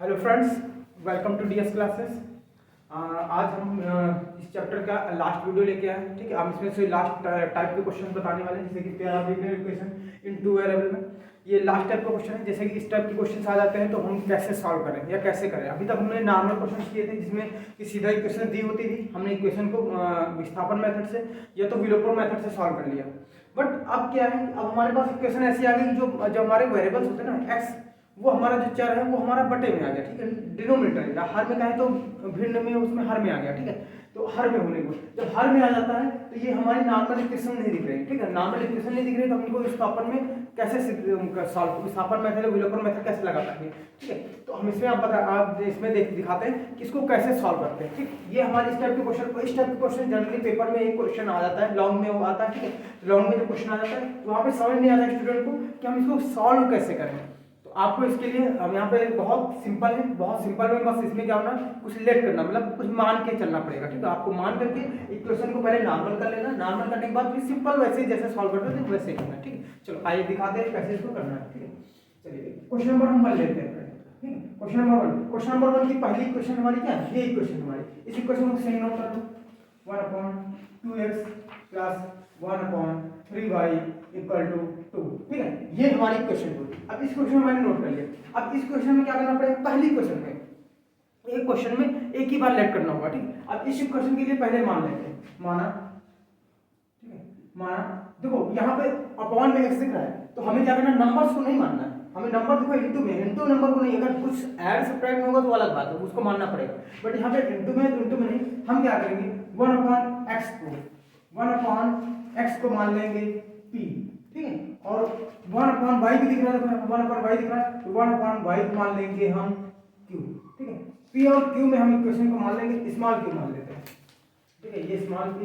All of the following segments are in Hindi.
Hello friends, welcome to DS classes. आज हम इस चैप्टर का लास्ट वीडियो लेके आए हैं। ठीक है, हम इसमें से लास्ट टाइप के क्वेश्चन बताने वाले हैं, जैसे कि parameter equation in two variable में। ये लास्ट टाइप का क्वेश्चन है। जैसे कि इस टाइप के क्वेश्चन आ जाते हैं तो हम कैसे सॉल्व करें या कैसे करें। अभी तक हमने नॉर्मल क्वेश्चन किए थे जिसमें कि सीधा इक्वेशन दी होती थी, हमने इक्वेशन को विस्थापन मेथड से या तो विलोपन मेथड से सॉल्व कर लिया। बट अब क्या है, अब हमारे पास इक्वेशन ऐसी आ गई जो हमारे वेरिएबल्स होते हैं ना, एक्स, वो हमारा जो चर है वो हमारा बटे में आ गया। ठीक है, डिनोमिनेटर या हर में कहें तो भिन्न में, उसमें हर में आ गया। ठीक है, तो हर में होने को जब हर में आ जाता है तो ये हमारी नॉर्मल इक्वेशन नहीं दिख रही। ठीक है, नॉर्मल इक्वेशन नहीं दिख रही तो हम इनको विस्थापन में कैसे सॉल्व, विस्थापन मेथड विलोपन मेथड कैसे लगा पाएंगे। ठीक है, तो हम इसमें आप इसमें दिखाते हैं कि इसको कैसे सॉल्व करते हैं। ठीक, ये हमारे इस टाइप के क्वेश्चन जनरली पेपर में एक क्वेश्चन आ जाता है, लॉन्ग में वो आता है। ठीक है, लॉन्ग में जो क्वेश्चन आ जाता है तो वहाँ पे समझ नहीं आता है स्टूडेंट को कि हम इसको सॉल्व कैसे करें। आपको इसके लिए हम यहाँ पे बहुत सिंपल है, बहुत सिंपल में बस इसमें क्या होना, कुछ लेट करना, मतलब कुछ मान के चलना पड़ेगा। ठीक है, आपको मान करके इक्वेशन को पहले नॉर्मल कर लेना, नॉर्मल करने के बाद फिर सिंपल वैसे ही जैसे सॉल्व करते थे वैसे ही करना। ठीक है, चलो आइए दिखाते हैं कैसे इसको करना है। ठीक है, चलिए क्वेश्चन नंबर हम 1 लेते हैं। ठीक है, क्वेश्चन नंबर 1 की पहली इक्वेशन हमारी क्या है, ये इक्वेशन हमारी। इस इक्वेशन को सही नोट कर लो, 1/2x plus 1/3y equal to 2। ठीक है, ये हमारी इक्वेशन को। अब इस क्वेश्चन में मैंने नोट कर लिया। अब इस क्वेश्चन में क्या करना पड़ेगा, पहली क्वेश्चन में एक क्वेश्चन में एक ही बार लेट करना होगा। ठीक, अब इस क्वेश्चन के लिए पहले मान लेते हैं, माना। ठीक है, माना, देखो यहाँ पे अपॉन में x दिख रहा है तो हमें क्या करना, नंबर्स को नहीं मानना है, हमें नंबर देखो इनटू नंबर को नहीं। अगर कुछ ऐड सब्ट्रैक्ट में होगा तो अलग बात है, उसको मानना पड़ेगा। बट यहाँ पे इनटू में नहीं, हम क्या करेंगे 1/x को मान लेंगे p। ठीक है, और 1/y भी दिख रहा है, 1/y दिख रहा है तो 1/y को मान लेंगे हम q। ठीक है, p और q में हम इक्वेशन को मान लेंगे स्मॉल q मान लेते हैं। ठीक है, ये स्मॉल p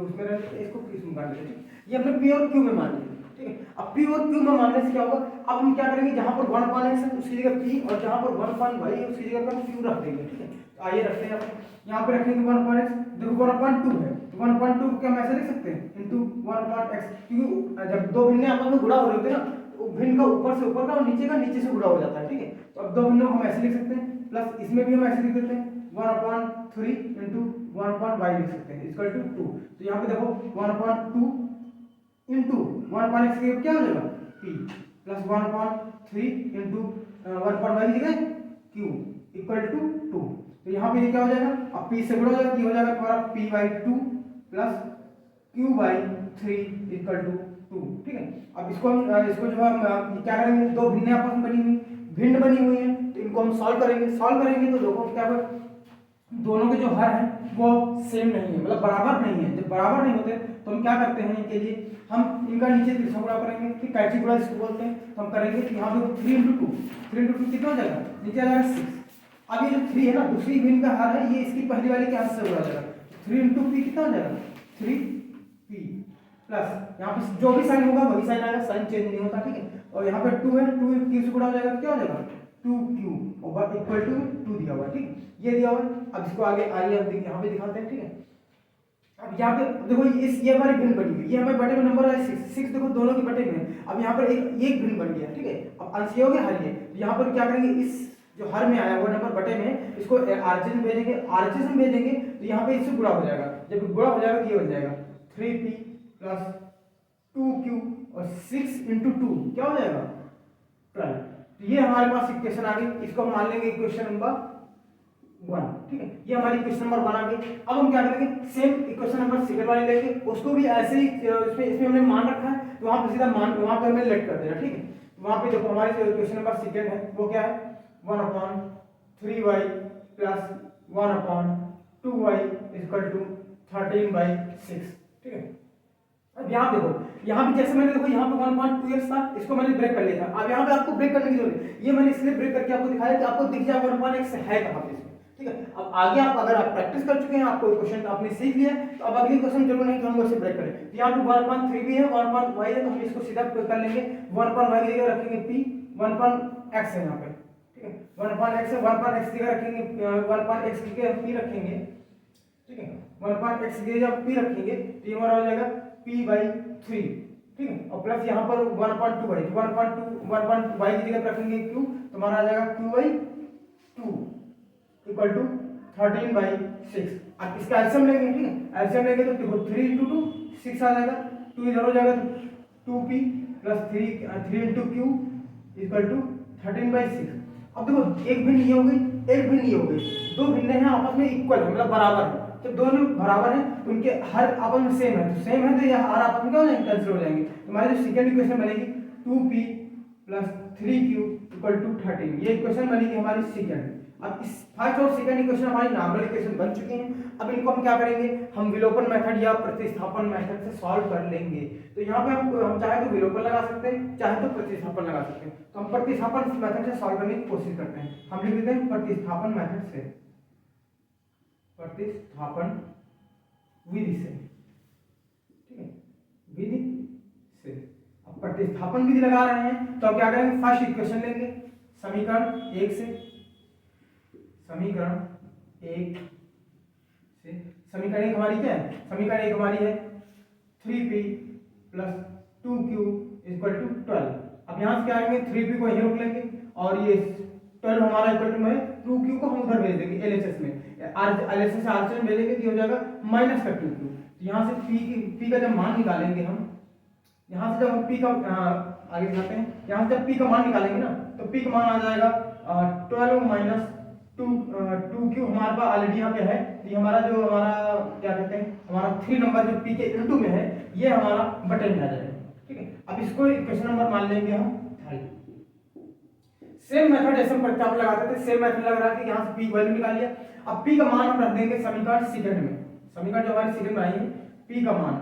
उसमें रहते हैं, इसको q मान लेते हैं। ये हमने p और q में मान लिया। ठीक है, अब p और q में मानने से क्या होगा, अब हम क्या करेंगे, जहां पर 1/x है उसकी जगह p और जहां पर 1/y है उसकी जगह पर q रख देंगे। ठीक है, तो आइए रखते हैं, यहाँ पे रखेंगे 1/x, देखो 1/2 है तो 1/2 क्या हम ऐसे लिख सकते हैं इनटू 1/x, क्योंकि जब दो भिन्ने आपस में गुणा हो रहे होते हैं ना तो भिन्न का ऊपर से ऊपर का और नीचे से गुणा हो जाता है। ठीक है, तो अब दो भिन्नों को हम ऐसे लिख सकते हैं, प्लस इसमें भी हम ऐसे लिख देते हैं 1/3 इनटू 1/y लिख सकते हैं इक्वल टू 2। तो यहाँ पे देखो 1/2 इनटू 1/x की क्या हो जाएगा p प्लस 1/3 इनटू 1/y की जगह q इक्वल टू 2। तो यहाँ पे ये क्या हो जाएगा, अब p से गुणा हो जाएगा, ये हो जाएगा तुम्हारा p/2 plus q/3 equal to 2। ठीक है, अब इसको जो हम क्या करेंगे, दो भिन्न आपस में भिन्न बनी हुई है तो इनको हम सॉल्व करेंगे तो देखो क्या होगा, दोनों के जो हर हैं वो सेम नहीं है, मतलब बराबर नहीं है। जब बराबर नहीं होते तो हम क्या करते हैं, इनके लिए हम इनका नीचे तिरछा गुणा करेंगे। कि कैची गुणा जिसको बोलते हैं, तो हम करेंगे कि यहाँ पे 3 × 2 कितना हो जाएगा, नीचे आ जाएगा 6। अब ये जो 3 है ना, दूसरी भिन्न का हर है, ये इसकी पहली वाली के आंसर से गुणा हो जाएगा, 3 × p कितना हो जाएगा 3p प्लस यहाँ पे जो भी साइन होगा वही साइन आएगा, साइन चेंज नहीं होता। ठीक है, और यहाँ पे 2 है, 2 q से गुणा हो जाएगा, क्या हो जाएगा 2q और इक्वल टू 2 दिया हुआ। ठीक, ये दिया हुआ। अब इसको आगे आइए अब यहाँ पे दिखाते हैं। ठीक है, अब यहाँ पे देखो ये हमारी भिन्न बनी हुई, ये हमारे बटे में नंबर है 6 देखो दोनों के बटे में। अब यहाँ पर एक भिन्न बन गया। ठीक है, अब अंश ये हो गया, हर ये, तो यहाँ पर क्या करेंगे, इस जो हर में आया हुआ नंबर बटे में इसको आरएचएस में भेजेंगे, आरएचएस में भेजेंगे तो यहाँ पे इससे गुणा हो जाएगा। जब गुणा हो जाएगा तो ये बन जाएगा 3p प्लस 2q और 6 × 2 क्या हो जाएगा 12। तो ये हमारे पास इक्वेशन आ गई, इसको हम मान लेंगे इक्वेशन नंबर 1। ठीक है, ये हमारी इक्वेशन नंबर 1 आ गई। अब हम क्या करेंगे, सेम इक्वेशन नंबर सेकंड वाली लेंगे, उसको भी ऐसे ही इसमें हमने मान रखा है तो वहां पे सीधा मान वहां पे हमें लेट कर देना। ठीक है, वहां पे देखो हमारी जो इक्वेशन नंबर सेकंड है वो क्या है 1/3y plus 1/2y equal to 13/6। ठीक है, अब यहाँ देखो, यहाँ भी जैसे मैंने देखो यहाँ पे 1.2x था, इसको मैंने ब्रेक कर लिया था। अब यहाँ पे आपको ब्रेक करने की जरूरत है, ये मैंने इसलिए ब्रेक करके आपको दिखाया कि आपको दिख जाए 1.x है कहाँ पे इसमें। ठीक है, अब आगे आप अगर आप प्रैक्टिस कर चुके हैं, आपको क्वेश्चन आपने सीख लिया तो अब अगली क्वेश्चन जरूर नहीं कि हम उसे ब्रेक करें। तो यहाँ पे 1.3 भी है, 1.y है, तो हम इसको सीधा कर लेंगे, 1.y की जगह रखेंगे p, 1.x है यहाँ पे। ठीक है, 1.x है, 1.x की जगह रखेंगे 1.x की जगह p रखेंगे। ठीक है, 1.x की जगह p रखेंगे तो ये हमारा हो जाएगा p/3। ठीक है, और प्लस यहाँ पर 1.2y की जगह रखेंगे q तो हमारा आ जाएगा 2 इक्वल टू 13/6। अब इसका एलसीएम लेंगे, ठीक है, एलसीएम लेंगे तो देखो 3 × 2 6 आ जाएगा, 2 इधर हो जाएगा तो 2p plus 3 × q equal to 13/6। अब देखो एक भिन्न ये हो गई, एक भिन्न ये हो गई, दो भिन्न हैं आपस में इक्वल है, मतलब बराबर है। जब दोनों बराबर हैं तो उनके हर आपस में सेम है, तो सेम है तो ये हर आपस में क्या हो जाएंगे, कैंसिल हो जाएंगे। तो हमारी जो सेकंड इक्वेशन बनेगी 2p plus 3q equal to 13, ये इक्वेशन बनेगी हमारी सेकंड। अब इस फर्स्ट और सेकंड इक्वेशन हमारी नॉर्मल इक्वेशन बन चुकी हैं। अब इनको हम क्या करेंगे, हम विलोपन मेथड या प्रतिस्थापन मेथड से सॉल्व कर लेंगे। तो यहाँ पे हम चाहे तो विलोपन लगा सकते हैं, चाहे तो प्रतिस्थापन लगा सकते हैं। तो हम प्रतिस्थापन मेथड से सॉल्व करने की कोशिश करते हैं। हम लिख देते हैं प्रतिस्थापन मेथड से, प्रतिस्थापन विधि से, ठीक है, विधि से। अब प्रतिस्थापन विधि लगा रहे हैं तो अब क्या करेंगे, फर्स्ट इक्वेशन लेंगे समीकरण 1 से, समीकरण 1 से, समीकरण 1 हमारी क्या है, समीकरण 1 हमारी है 3p plus 2q equal to 12। अब यहाँ से क्या आएंगे, 3p को यहीं रोक लेंगे और ये 12 हमारा इक्वल टू में 2q को हम उधर भेज देंगे एलएचएस में, एलएचएस से आरएचएस में भेजेंगे तो हो जाएगा माइनस का 2q। तो यहाँ से p का जब मान निकालेंगे हम, यहाँ से जब हम p का आगे दिखाते हैं, यहाँ से जब p का मान निकालेंगे ना तो p का मान आ जाएगा 12 माइनस 2q हमारे पास ऑलरेडी यहाँ पे है। ये हमारा जो हमारा क्या कहते हैं, हमारा 3 नंबर जो p के इनटू में है ये हमारा बटन में आ जाएगा, ठीक है। अब इसको क्वेश्चन नंबर मान लेंगे हम 3। सेम मेथड जैसे हम प्रतिस्थापन लगाते थे, सेम मेथड लग रहा है कि यहाँ से p की वैल्यू निकाल लिया। अब p का मान हम रख देंगे समीकरण सेकंड में, समीकरण जो हमारी सेकंड में आई है p का मान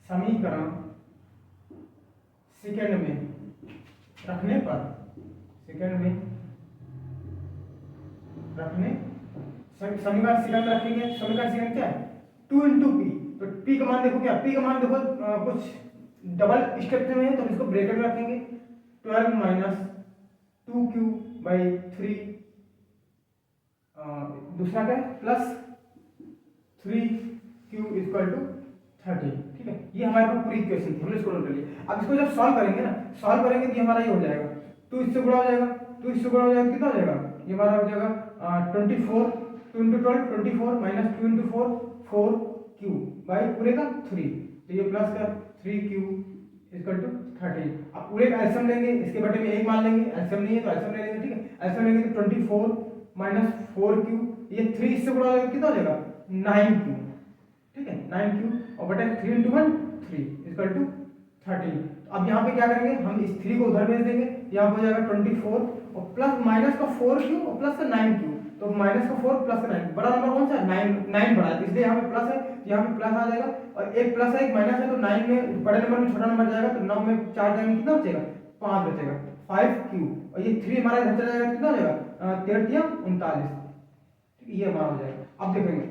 समीकरण सेकंड में रखने पर, सेकंड में रखने, समीकरण सेकंड में रखेंगे, समीकरण सेकंड क्या है 2 × p। तो p का मान देखो क्या, p का मान देखो कुछ डबल स्टेप में है तो हम इसको ब्रैकेट में रखेंगे 12 माइनस 2q/3, दूसरा क्या है प्लस 3q इक्वल टू 13, ठीक है। ये हमारे पास पूरी इक्वेशन थी, हमने इसको नोट कर लिया। अब इसको जब सॉल्व करेंगे ना, सॉल्व करेंगे तो हमारा ये हो जाएगा 2 इससे गुणा हो जाएगा, 2 इससे गुणा हो जाएगा कितना हो जाएगा, ये हमारा हो जाएगा 24, 2 × 12 24 माइनस 2 × 4 4q बाई पूरे का 3, तो ये प्लस का 3q इक्वल टू 13। अब पूरे का एलसीएम लेंगे, इसके बटे में 1 मान लेंगे, एलसीएम नहीं है तो एलसीएम ले लेंगे, ठीक है। एलसीएम लेंगे तो 24 माइनस 4q, ये 3 इससे गुणा हो जाएगा कितना हो जाएगा 9q, ठीक है, 9q और बटे 3 × 1 3 इक्वल टू 13। अब यहाँ पे क्या करेंगे, हम इस 3 को उधर भेज देंगे, यहाँ हो जाएगा 24 और प्लस माइनस का 4q और प्लस का 9q, तो माइनस का 4 प्लस का 9, बड़ा नंबर कौन सा है 9 बड़ा है, इसलिए यहाँ पे प्लस है, यहाँ पे प्लस आ जाएगा और एक प्लस है एक माइनस है, तो 9 में बड़े नंबर में छोटा नंबर जाएगा तो 9 में 4 जाएंगे कितना बचेगा 5 बचेगा 5q और ये 3 हमारा इधर चला जाएगा कितना हो जाएगा 13 या 39, ठीक है, ये हमारा हो जाएगा। अब देखेंगे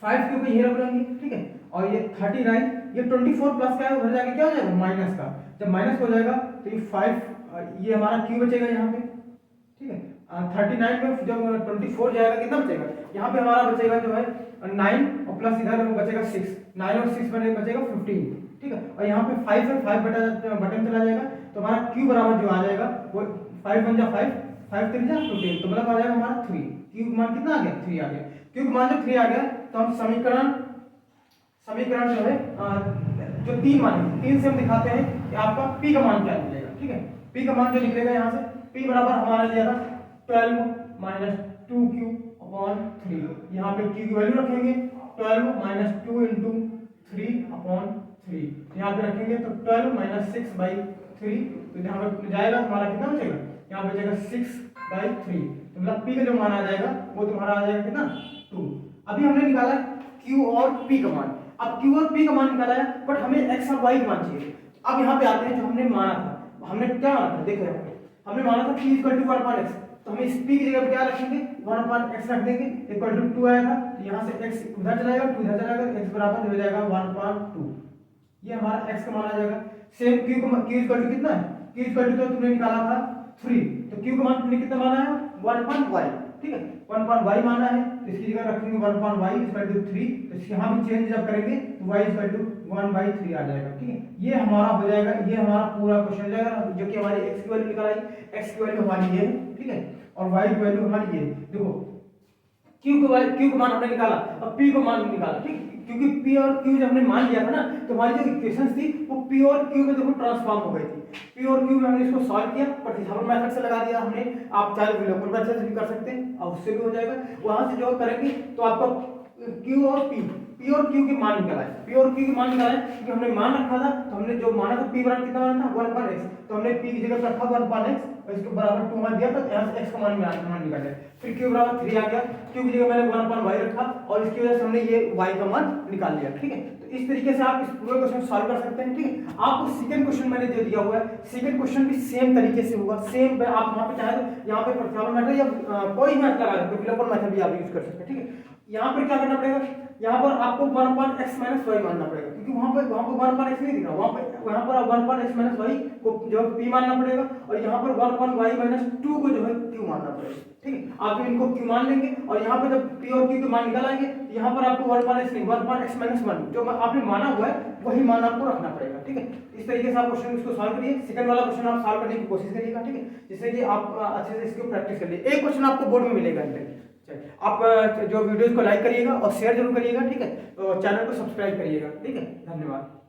5q को यहीं रख लेंगे, ठीक है, और ये 39, ये 24 प्लस का है उधर जाके क्या हो जाएगा माइनस का, जब माइनस हो जाएगा तो ये 5 ये हमारा q बचेगा यहाँ पे, ठीक है। 39 में जब 24 जाएगा कितना बचेगा, यहाँ पे हमारा बचेगा जो है 9 और प्लस इधर बचेगा 6, 9 और 6 बचेगा 15, ठीक है, और यहाँ पे 5 है 5 बटन चला जाएगा तो हमारा q बराबर जो आ जाएगा वो 5 × 5 5 3 15, तो मतलब आ जाएगा हमारा 3, q का मान कितना आ गया 3 आ गया। q का मान जब 3 आ गया तो हम समीकरण जो है जो 3 मान 3 से हम दिखाते हैं कि आपका p का मान क्या निकलेगा, ठीक है। p का मान जो निकलेगा यहाँ से p बराबर हमारा लिया था 12 माइनस 2q/3, यहाँ पे q की वैल्यू रखेंगे 12 माइनस 2 × 3/3, यहाँ पे रखेंगे तो 12 माइनस 6/3, तो यहाँ पे जाएगा हमारा कितना बचेगा, यहाँ बचेगा 6/3, तो मतलब p का जो मान आ जाएगा वो तुम्हारा आ जाएगा कितना 2। अभी हमने निकाला q और p का मान, अब q और p का मान निकाला है बट हमें x और y का मान चाहिए। अब यहाँ पे आते हैं जो हमने माना था, हमने क्या माना था देखो, हमने माना था p = 1/x, तो हम इस p की जगह पे क्या रखेंगे 1/x रख देंगे, इक्वल टू 2 आया था तो यहाँ से x उधर चला जाएगा 2 इधर चला जाएगा, x बराबर हो जाएगा 1/2, ये हमारा x का मान आ जाएगा। सेम q इक्वल टू कितना है, q इक्वल टू तो तुमने निकाला था 3, तो q का मान तुमने कितना माना है 1/y, ठीक है, 1/y माना है तो इसकी जगह रखेंगे 1/y इक्वल टू 3, तो यहाँ भी चेंज जब करेंगे तो y इक्वल टू 1/3 आ जाएगा। ठीक है, ये हमारा हो जाएगा, ये हमारा पूरा क्वेश्चन हो जाएगा, जो कि हमारी x की वैल्यू निकल आई, x की वैल्यू हमारी ये है। ठीक है, और y की वैल्यू हमारी ये है। देखो q का मान हमने निकाला, अब p को मान निकाला। ठीक, क्योंकि p और q जब हमने मान लिया था ना, तो हमारी जो इक्वेशंस थी वो p और q में देखो ट्रांसफॉर्म हो गई थी। p और q में हमने इसको सॉल्व किया, प्रतिस्थापन मेथड से लगा दिया हमने, आप चाहे विलोपन मेथड से भी कर सकते हैं, अब उससे भी हो जाएगा। वहां से जो करेंगे तो आपका q और p और q के मान निकल आए, p और q के मान निकाले, क्योंकि हमने मान रखा था, तो हमने जो माना था p बराबर कितना माना था 1/x, तो हमने p की जगह पर रखा 1/x और इसके बराबर 2 मान दिया, तो यहां से x का मान निकाल लिया। फिर q बराबर 3 आ गया, q की जगह मैंने 1/y रखा और इसकी वजह से हमने ये y का मान निकाल लिया। ठीक है, तो इस तरीके से आप इस पूरे क्वेश्चन सॉल्व कर सकते हैं। ठीक है, आपको सेकंड क्वेश्चन मैंने जो दिया हुआ है, सेकंड क्वेश्चन भी सेम तरीके से होगा, सेम आप वहां पे चाहे तो यहाँ पे प्रतिस्थापन मेथड या कोई मेथड लगा सकते हो, विलोपन मेथड भी आप यूज कर सकते हैं। ठीक है, यहाँ पर क्या करना पड़ेगा, यहाँ पर आपको 1/x - y मानना पड़ेगा, क्योंकि वहां पर 1/x नहीं दिख रहा, वहां पर आप 1/x - y को जो p मानना पड़ेगा, और यहाँ पर 1/y - 2 को जो है q मानना पड़ेगा। ठीक है, आप इनको q मान लेंगे, और यहाँ पर जब p और q के मान निकाल आएंगे, तो यहाँ पर आपको 1/x नहीं 1/x - 1 जो आपने माना हुआ है वही मान आपको रखना पड़ेगा। ठीक है, इस तरीके से आप क्वेश्चन इसको सॉल्व करिए, सेकंड वाला क्वेश्चन आप सॉल्व करने की कोशिश करिएगा। ठीक है, जिससे कि आप अच्छे से इसको प्रैक्टिस कर लिए। एक क्वेश्चन आपको बोर्ड में मिलेगा, आप जो वीडियोस को लाइक करिएगा और शेयर जरूर करिएगा। ठीक है, तो चैनल को सब्सक्राइब करिएगा। ठीक है, धन्यवाद।